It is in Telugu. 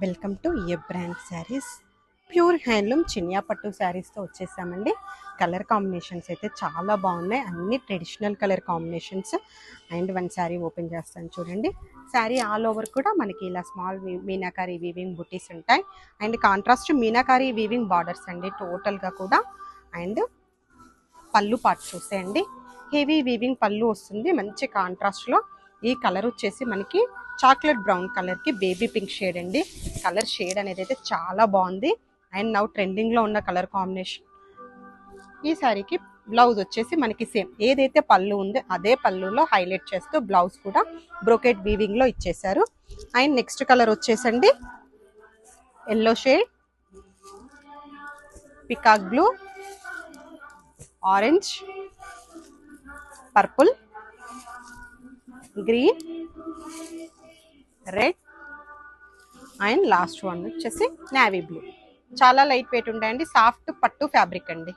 Welcome to A brand saris. Pure handloom Chiniya పట్టు శారీస్తో వచ్చేసామండి. కలర్ కాంబినేషన్స్ అయితే చాలా బాగున్నాయి, అన్ని traditional colour combinations. And one sari open చేస్తాను చూడండి. శారీ ఆల్ ఓవర్ కూడా మనకి ఇలా స్మాల్ మీనాకారి వీవింగ్ బుటీస్ ఉంటాయి. And contrast meenakari weaving borders అండి టోటల్గా కూడా. అండ్ పళ్ళు పార్ట్ చూసేయండి, హెవీ వీవింగ్ పళ్ళు వస్తుంది మంచి కాంట్రాస్ట్లో. ఈ కలర్ వచ్చేసి మనకి చాక్లెట్ బ్రౌన్ కలర్కి బేబీ పింక్ షేడ్ అండి. కలర్ షేడ్ అనేది అయితే చాలా బాగుంది. అండ్ నౌ ట్రెండింగ్లో ఉన్న కలర్ కాంబినేషన్. ఈ శారీకి బ్లౌజ్ వచ్చేసి మనకి సేమ్ ఏదైతే పళ్ళు ఉందో అదే పళ్ళులో హైలైట్ చేస్తూ బ్లౌజ్ కూడా బ్రోకెట్ వీవింగ్లో ఇచ్చేసారు. అండ్ నెక్స్ట్ కలర్ వచ్చేసండి yellow shade, peacock blue, orange, purple, green, red and last one వచ్చేసి నేవీ బ్లూ. చాలా లైట్ వెయిట్ ఉంటాయండి, సాఫ్ట్ పట్టు ఫ్యాబ్రిక్ అండి.